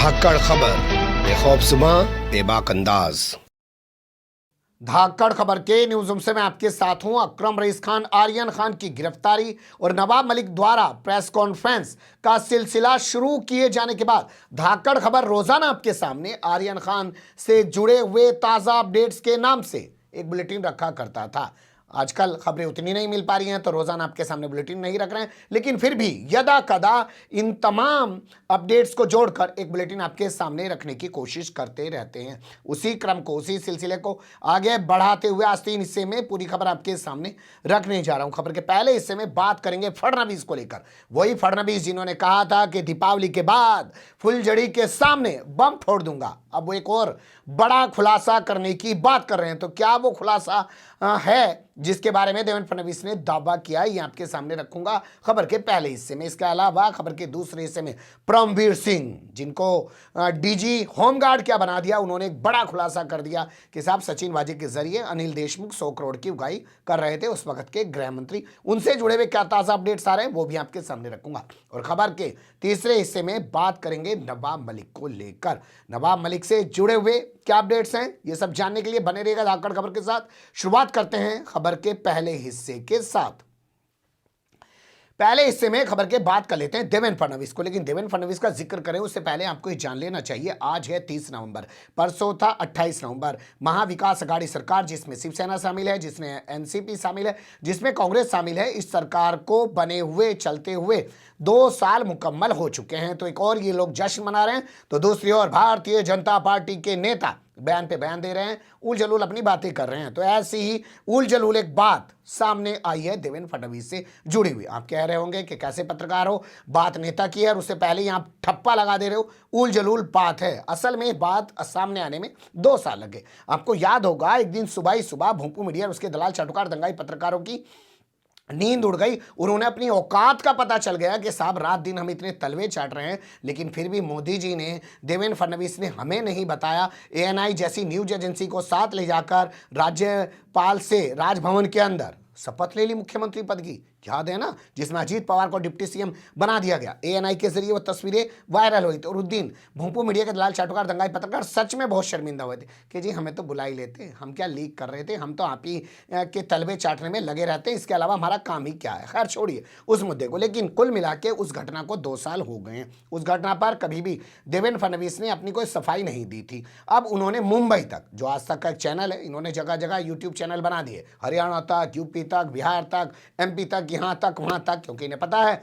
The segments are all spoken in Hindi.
धाकड़ खबर बेखौफसमा बेबाक अंदाज। धाकड़ खबर के न्यूज रूम से मैं आपके साथ हूं। अकरम रईस खान, आर्यन खान की गिरफ्तारी और नवाब मलिक द्वारा प्रेस कॉन्फ्रेंस का सिलसिला शुरू किए जाने के बाद धाकड़ खबर रोजाना आपके सामने आर्यन खान से जुड़े हुए ताजा अपडेट्स के नाम से एक बुलेटिन रखा करता था। आजकल खबरें उतनी नहीं मिल पा रही हैं तो रोजाना आपके सामने बुलेटिन नहीं रख रहे हैं, लेकिन फिर भी यदा कदा इन तमाम अपडेट्स को जोड़कर एक बुलेटिन आपके सामने रखने की कोशिश करते रहते हैं। उसी क्रम को, उसी सिलसिले को आगे बढ़ाते हुए आज 3 हिस्से में पूरी खबर आपके सामने रखने जा रहा हूं। खबर के पहले हिस्से में बात करेंगे फडणवीस को लेकर। वही फडणवीस जिन्होंने कहा था कि दीपावली के बाद फुलझड़ी के सामने बम फोड़ दूंगा, अब वो एक और बड़ा खुलासा करने की बात कर रहे हैं। तो क्या वो खुलासा है जिसके बारे में देवेंद्र फडणवीस ने दावा किया, ये आपके सामने रखूंगा खबर के पहले हिस्से में। इसके अलावा खबर के दूसरे हिस्से में परमवीर सिंह, जिनको डीजी होमगार्ड क्या बना दिया, उन्होंने एक बड़ा खुलासा कर दिया कि साहब सचिन वाजे के जरिए अनिल देशमुख 100 करोड़ की उगाही कर रहे थे उस वक्त के गृह मंत्री। उनसे जुड़े हुए क्या ताजा अपडेट्स आ रहे हैं वो भी आपके सामने रखूंगा। और खबर के तीसरे हिस्से में बात करेंगे नवाब मलिक को लेकर। नवाब मलिक से जुड़े हुए क्या अपडेट्स हैं, ये सब जानने के लिए बने रहिएगा धाकड़ खबर के साथ। शुरुआत करते हैं खबर के पहले हिस्से के साथ। पहले हिस्से में खबर के बात कर लेते हैं देवेंद्र फडणवीस को, लेकिन देवेंद्र फडणवीस का जिक्र करें उससे पहले आपको ये जान लेना चाहिए आज है 30 नवंबर, परसों था 28 नवंबर। महाविकास अघाड़ी सरकार, जिसमें शिवसेना शामिल है, जिसमें एनसीपी शामिल है, जिसमें कांग्रेस शामिल है, इस सरकार को बने हुए चलते हुए 2 साल मुकम्मल हो चुके हैं। तो एक और ये लोग जश्न मना रहे हैं, तो दूसरी ओर भारतीय जनता पार्टी के नेता बयान पे बयान दे रहे हैं, उल जलूल अपनी बातें कर रहे हैं। तो ऐसी ही उल जलूल एक बात सामने आई है देवेंद्र फडणवीस से जुड़ी हुई। आप कह रहे होंगे कि कैसे पत्रकार हो, बात नेता की है और उससे पहले ही आप ठप्पा लगा दे रहे हो, उल जलूल बात है। असल में बात सामने आने में 2 साल लगे। आपको याद होगा एक दिन सुबह ही सुबह भोंपू मीडिया और उसके दलाल चाटुकार दंगाई पत्रकारों की नींद उड़ गई। उन्होंने अपनी औकात का पता चल गया कि साहब रात दिन हम इतने तलवे चाट रहे हैं, लेकिन फिर भी मोदी जी ने, देवेंद्र फडणवीस ने हमें नहीं बताया। एएनआई जैसी न्यूज एजेंसी को साथ ले जाकर राज्यपाल से राजभवन के अंदर शपथ ले ली मुख्यमंत्री पद की, याद है ना, जिसमें अजीत पवार को डिप्टी सीएम बना दिया गया। एएनआई के जरिए वो तस्वीरें वायरल हुई थी और उस दिन भोंपू मीडिया के दलाल चाटुकार दंगाई पत्रकार सच में बहुत शर्मिंदा हुए थे कि जी हमें तो बुला ही लेते, हम क्या लीक कर रहे थे, हम तो आप ही के तलबे चाटने में लगे रहते हैं, इसके अलावा हमारा काम ही क्या है। खैर छोड़िए उस मुद्दे को, लेकिन कुल मिला के उस घटना को 2 साल हो गए हैं। उस घटना पर कभी भी देवेंद्र फडणवीस ने अपनी कोई सफाई नहीं दी थी। अब उन्होंने मुंबई तक, जो आज तक का एक चैनल है, इन्होंने जगह जगह यूट्यूब चैनल बना दिए, हरियाणा तक, यूपी तक, बिहार तक, एमपी तक, यहाँ तक वहाँ तक, क्योंकि इन्हें पता है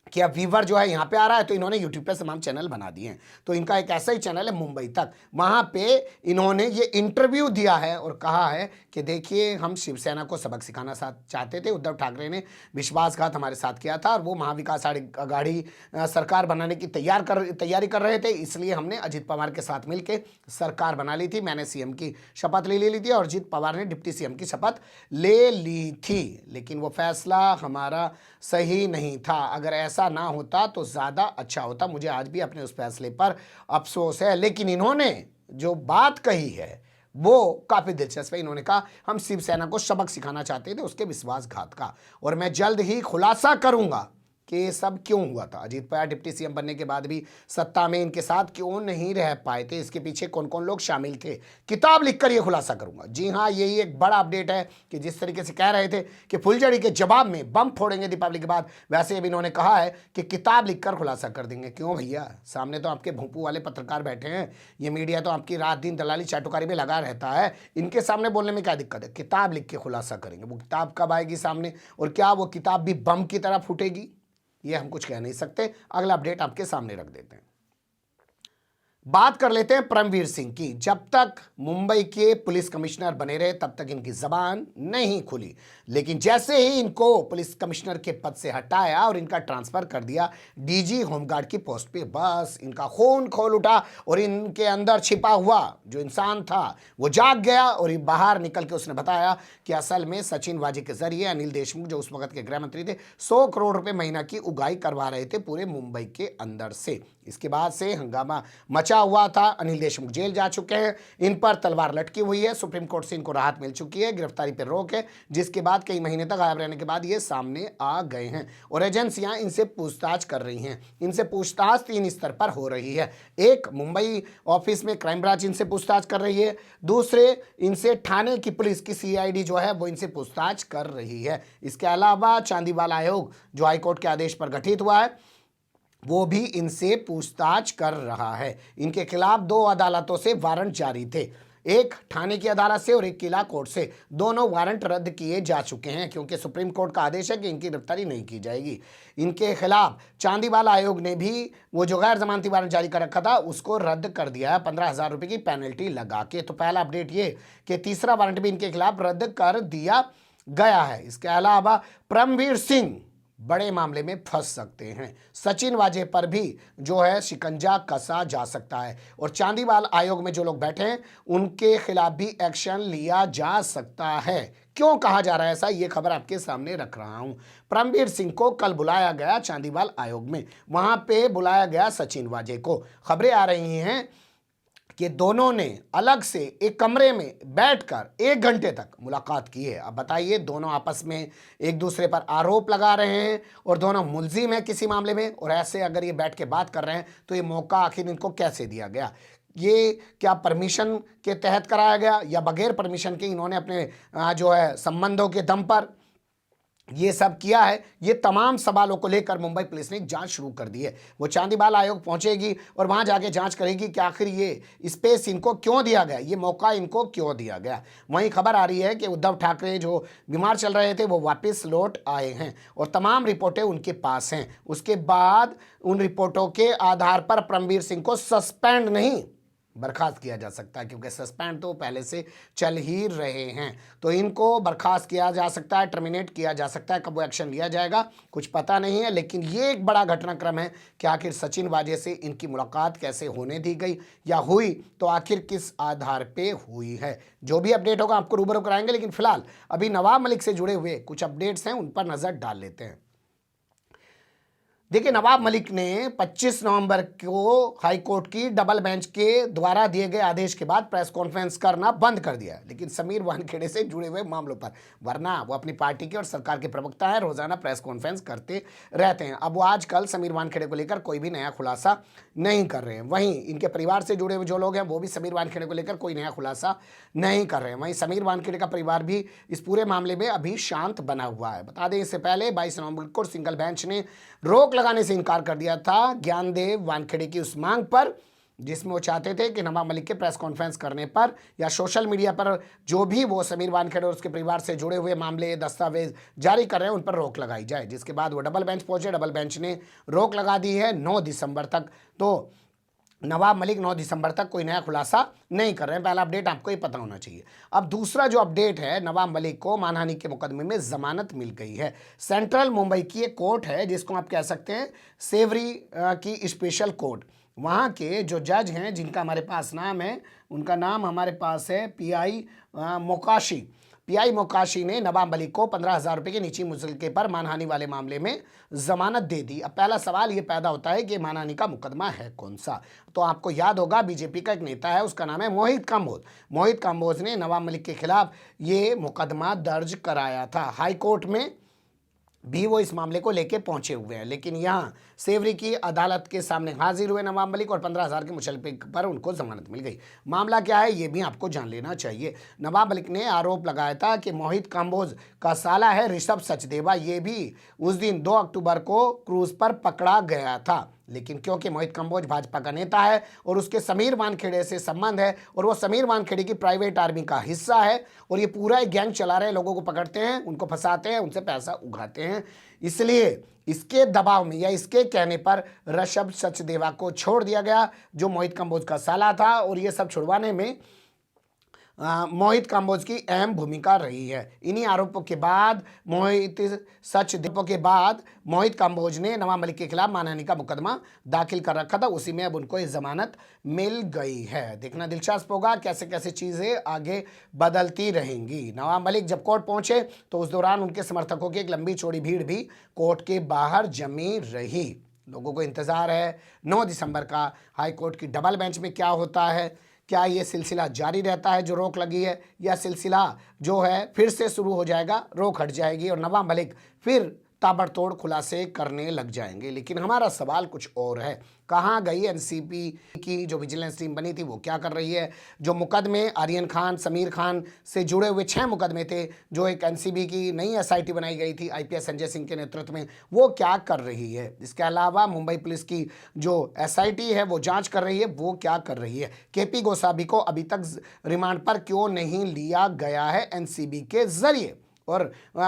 कि अब व्यूवर जो है यहाँ पे आ रहा है, तो इन्होंने यूट्यूब पे तमाम चैनल बना दिए हैं। तो इनका एक ऐसा ही चैनल है मुंबई तक, वहाँ पे इन्होंने ये इंटरव्यू दिया है और कहा है कि देखिए हम शिवसेना को सबक सिखाना चाहते थे, उद्धव ठाकरे ने विश्वासघात हमारे साथ किया था और वो महाविकास अघाड़ी सरकार बनाने की तैयारी कर रहे थे, इसलिए हमने अजित पवार के साथ मिलकर सरकार बना ली थी। मैंने सीएम की शपथ ले ली थी और अजित पवार ने डिप्टी सीएम की शपथ ले ली थी, लेकिन वो फैसला हमारा सही नहीं था। अगर ऐसा ना होता तो ज़्यादा अच्छा होता। मुझे आज भी अपने उस फैसले पर अफसोस है। लेकिन इन्होंने जो बात कही है वो काफ़ी दिलचस्प है। इन्होंने कहा हम शिवसेना को सबक सिखाना चाहते थे उसके विश्वासघात का, और मैं जल्द ही खुलासा करूंगा कि ये सब क्यों हुआ था। अजीत पवार डिप्टी सीएम बनने के बाद भी सत्ता में इनके साथ क्यों नहीं रह पाए थे, इसके पीछे कौन कौन लोग शामिल थे, किताब लिखकर ये खुलासा करूंगा। जी हाँ, यही एक बड़ा अपडेट है कि जिस तरीके से कह रहे थे कि फुलझड़ी के जवाब में बम फोड़ेंगे दीपावली के बाद, वैसे अब इन्होंने कहा है कि किताब लिखकर खुलासा कर देंगे। क्यों भैया, सामने तो आपके भोंपू वाले पत्रकार बैठे हैं, ये मीडिया तो आपकी रात दिन दलाली चाटुकारी में लगा रहता है, इनके सामने बोलने में क्या दिक्कत है। किताब लिख के खुलासा करेंगे। वो किताब कब आएगी सामने और क्या वो किताब भी बम की तरह फूटेगी, ये हम कुछ कह नहीं सकते। अगला अपडेट आपके सामने रख देते हैं। बात कर लेते हैं परमवीर सिंह की। जब तक मुंबई के पुलिस कमिश्नर बने रहे तब तक इनकी जबान नहीं खुली, लेकिन जैसे ही इनको पुलिस कमिश्नर के पद से हटाया और इनका ट्रांसफर कर दिया डीजी होमगार्ड की पोस्ट पे, बस इनका खून खोल उठा और इनके अंदर छिपा हुआ जो इंसान था वो जाग गया और बाहर निकल के उसने बताया कि असल में सचिन वाजे के जरिए अनिल देशमुख, जो उस वक्त के गृह मंत्री थे, 100 करोड़ रुपए महीना की उगाही करवा रहे थे पूरे मुंबई के अंदर से। इसके बाद से हंगामा मच बचा हुआ था। अनिल देशमुख जेल जा चुके हैं, इन पर तलवार लटकी हुई है, सुप्रीम कोर्ट से इनको राहत मिल चुकी है, गिरफ्तारी पर रोक है, जिसके बाद कई महीने तक गायब रहने के बाद ये सामने आ गए हैं और एजेंसियां इनसे पूछताछ कर रही हैं। इनसे पूछताछ 3 स्तर पर हो रही है। एक, मुंबई ऑफिस में क्राइम ब्रांच इनसे पूछताछ कर रही है। दूसरे, इनसे ठाणे की पुलिस की सीआईडी जो है वो इनसे पूछताछ कर रही है। इसके अलावा चांदीवाल आयोग जो हाईकोर्ट के आदेश पर गठित हुआ है वो भी इनसे पूछताछ कर रहा है। इनके खिलाफ 2 अदालतों से वारंट जारी थे, एक ठाणे की अदालत से और एक किला कोर्ट से। दोनों वारंट रद्द किए जा चुके हैं क्योंकि सुप्रीम कोर्ट का आदेश है कि इनकी गिरफ्तारी नहीं की जाएगी। इनके खिलाफ चांदीवाल आयोग ने भी वो जो गैर जमानती वारंट जारी कर रखा था उसको रद्द कर दिया है 15,000 रुपये की पेनल्टी लगा के। तो पहला अपडेट ये कि तीसरा वारंट भी इनके खिलाफ रद्द कर दिया गया है। इसके अलावा परमवीर सिंह बड़े मामले में फंस सकते हैं। सचिन वाजे पर भी जो है शिकंजा कसा जा सकता है और चांदीवाल आयोग में जो लोग बैठे हैं उनके खिलाफ भी एक्शन लिया जा सकता है। क्यों कहा जा रहा है ऐसा, ये खबर आपके सामने रख रहा हूं। परमवीर सिंह को कल बुलाया गया चांदीवाल आयोग में, वहां पे बुलाया गया सचिन वाजे को। खबरें आ रही हैं कि दोनों ने अलग से एक कमरे में बैठकर 1 घंटे तक मुलाकात की है। अब बताइए, दोनों आपस में एक दूसरे पर आरोप लगा रहे हैं और दोनों मुलजिम हैं किसी मामले में, और ऐसे अगर ये बैठ के बात कर रहे हैं तो ये मौका आखिर इनको कैसे दिया गया? ये क्या परमिशन के तहत कराया गया या बगैर परमिशन के इन्होंने अपने जो है संबंधों के दम पर ये सब किया है? ये तमाम सवालों को लेकर मुंबई पुलिस ने जांच शुरू कर दी है। वो चांदीवाल आयोग पहुंचेगी और वहां जाके जांच करेगी कि आखिर ये स्पेस इनको क्यों दिया गया, ये मौका इनको क्यों दिया गया। वहीं खबर आ रही है कि उद्धव ठाकरे जो बीमार चल रहे थे वो वापस लौट आए हैं और तमाम रिपोर्टें उनके पास हैं। उसके बाद उन रिपोर्टों के आधार पर परमवीर सिंह को सस्पेंड नहीं बर्खास्त किया जा सकता है, क्योंकि सस्पेंड तो पहले से चल ही रहे हैं। तो इनको बर्खास्त किया जा सकता है, टर्मिनेट किया जा सकता है। कब वो एक्शन लिया जाएगा कुछ पता नहीं है, लेकिन ये एक बड़ा घटनाक्रम है कि आखिर सचिन वाजे से इनकी मुलाकात कैसे होने दी गई या हुई तो आखिर किस आधार पे हुई है। जो भी अपडेट होगा आपको रूबरू कराएंगे, लेकिन फिलहाल अभी नवाब मलिक से जुड़े हुए कुछ अपडेट्स हैं उन पर नजर डाल लेते हैं। देखिए, नवाब मलिक ने 25 नवंबर को हाई कोर्ट की डबल बेंच के द्वारा दिए गए आदेश के बाद प्रेस कॉन्फ्रेंस करना बंद कर दिया, लेकिन समीर वानखेड़े से जुड़े हुए मामलों पर, वरना वो अपनी पार्टी के और सरकार के प्रवक्ता हैं, रोजाना प्रेस कॉन्फ्रेंस करते रहते हैं। अब वो आजकल समीर वानखेड़े को लेकर कोई भी नया खुलासा नहीं कर रहे हैं। वहीं इनके परिवार से जुड़े हुए जो लोग हैं वो भी समीर वानखेड़े को लेकर कोई नया खुलासा नहीं कर रहे हैं। वहीं समीर वानखेड़े का परिवार भी इस पूरे मामले में अभी शांत बना हुआ है। बता दें, इससे पहले 22 नवंबर को सिंगल बेंच ने रोक लगाने से इनकार कर दिया था ज्ञानदेव वानखेड़े की उस मांग पर जिसमें वो चाहते थे कि नवाब मलिक के प्रेस कॉन्फ्रेंस करने पर या सोशल मीडिया पर जो भी वो समीर वानखेड़े और उसके परिवार से जुड़े हुए मामले दस्तावेज जारी कर रहे हैं उन पर रोक लगाई जाए। जिसके बाद वो डबल बेंच पहुंचे, डबल बेंच ने रोक लगा दी है 9 दिसंबर तक। तो नवाब मलिक 9 दिसंबर तक कोई नया खुलासा नहीं कर रहे हैं। पहला अपडेट आपको ये पता होना चाहिए। अब दूसरा जो अपडेट है, नवाब मलिक को मानहानि के मुकदमे में जमानत मिल गई है। सेंट्रल मुंबई की एक कोर्ट है जिसको आप कह सकते हैं सेवरी की स्पेशल कोर्ट। वहाँ के जो जज हैं जिनका हमारे पास नाम है, उनका नाम हमारे पास है पीआई मोकाशी ने नवाब मलिक को 15,000 रुपये के निजी मुचलके पर मानहानि वाले मामले में जमानत दे दी। अब पहला सवाल ये पैदा होता है कि मानहानि का मुकदमा है कौन सा। तो आपको याद होगा, बीजेपी का एक नेता है, उसका नाम है मोहित कांबोज। मोहित कांबोज ने नवाब मलिक के खिलाफ ये मुकदमा दर्ज कराया था। हाई कोर्ट में भी वो इस मामले को लेके पहुंचे हुए हैं, लेकिन यहाँ सेवरी की अदालत के सामने हाजिर हुए नवाब मलिक और 15,000 के मुचलके पर उनको जमानत मिल गई। मामला क्या है ये भी आपको जान लेना चाहिए। नवाब मलिक ने आरोप लगाया था कि मोहित कांबोज का साला है ऋषभ सचदेवा, ये भी उस दिन 2 अक्टूबर को क्रूज पर पकड़ा गया था, लेकिन क्योंकि मोहित कांबोज भाजपा का नेता है और उसके समीर वानखेड़े से संबंध है और वो समीर वानखेड़े की प्राइवेट आर्मी का हिस्सा है और ये पूरा एक गैंग चला रहे हैं, लोगों को पकड़ते हैं, उनको फंसाते हैं, उनसे पैसा उगाते हैं, इसलिए इसके दबाव में या इसके कहने पर ऋषभ सचदेवा को छोड़ दिया गया जो मोहित कांबोज का साला था। और ये सब छुड़वाने में मोहित कांबोज की अहम भूमिका रही है। इन्हीं आरोपों के बाद मोहित कांबोज ने नवाब मलिक के खिलाफ मानहानि का मुकदमा दाखिल कर रखा था। उसी में अब उनको ये जमानत मिल गई है। देखना दिलचस्प होगा कैसे कैसे चीज़ें आगे बदलती रहेंगी। नवाब मलिक जब कोर्ट पहुंचे तो उस दौरान उनके समर्थकों की एक लंबी चौड़ी भीड़ भी कोर्ट के बाहर जमी रही। लोगों को इंतज़ार है 9 दिसंबर का हाई कोर्ट की डबल बेंच में क्या होता है। क्या ये सिलसिला जारी रहता है जो रोक लगी है, या सिलसिला जो है फिर से शुरू हो जाएगा, रोक हट जाएगी और नवाब मलिक फिर ताबड़तोड़ खुलासे करने लग जाएंगे। लेकिन हमारा सवाल कुछ और है, कहाँ गई एनसीबी की जो विजिलेंस टीम बनी थी, वो क्या कर रही है। जो मुकदमे आर्यन खान, समीर खान से जुड़े हुए 6 मुकदमे थे, जो एक एनसीबी की नई एसआईटी बनाई गई थी आईपीएस संजय सिंह के नेतृत्व में, वो क्या कर रही है। इसके अलावा मुंबई पुलिस की जो एसआईटी है वो जांच कर रही है, वो क्या कर रही है। केपी गोसावी को अभी तक रिमांड पर क्यों नहीं लिया गया है एनसीबी के जरिए। और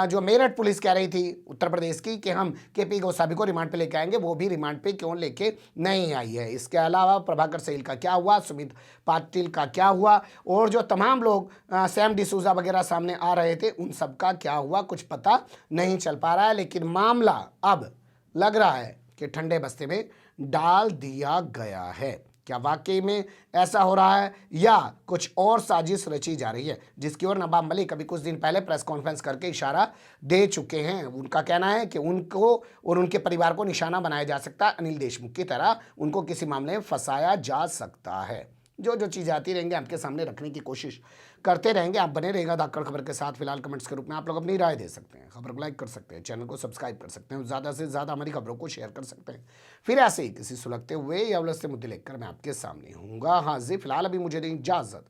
जो मेरठ पुलिस कह रही थी उत्तर प्रदेश की कि हम केपी गोसावी को रिमांड पे लेके आएंगे, वो भी रिमांड पे क्यों लेके नहीं आई है। इसके अलावा प्रभाकर सैल का क्या हुआ, सुमित पाटिल का क्या हुआ, और जो तमाम लोग सैम डिसूजा वगैरह सामने आ रहे थे, उन सब का क्या हुआ, कुछ पता नहीं चल पा रहा है। लेकिन मामला अब लग रहा है कि ठंडे बस्ते में डाल दिया गया है। क्या वाकई में ऐसा हो रहा है, या कुछ और साजिश रची जा रही है, जिसकी ओर नवाब मलिक अभी कुछ दिन पहले प्रेस कॉन्फ्रेंस करके इशारा दे चुके हैं। उनका कहना है कि उनको और उनके परिवार को निशाना बनाया जा सकता है, अनिल देशमुख की तरह उनको किसी मामले में फंसाया जा सकता है। जो जो चीज़ें आती रहेंगी आपके सामने रखने की कोशिश करते रहेंगे। आप बने रहेगा धाकड़ खबर के साथ। फिलहाल कमेंट्स के रूप में आप लोग अपनी राय दे सकते हैं, खबर को लाइक कर सकते हैं, चैनल को सब्सक्राइब कर सकते हैं, ज़्यादा से ज़्यादा हमारी खबरों को शेयर कर सकते हैं। फिर ऐसे ही किसी सुलगते हुए या उलझते मुद्दे लेकर मैं आपके सामने हूँगा हाजिर। फिलहाल अभी मुझे दें इजाज़त।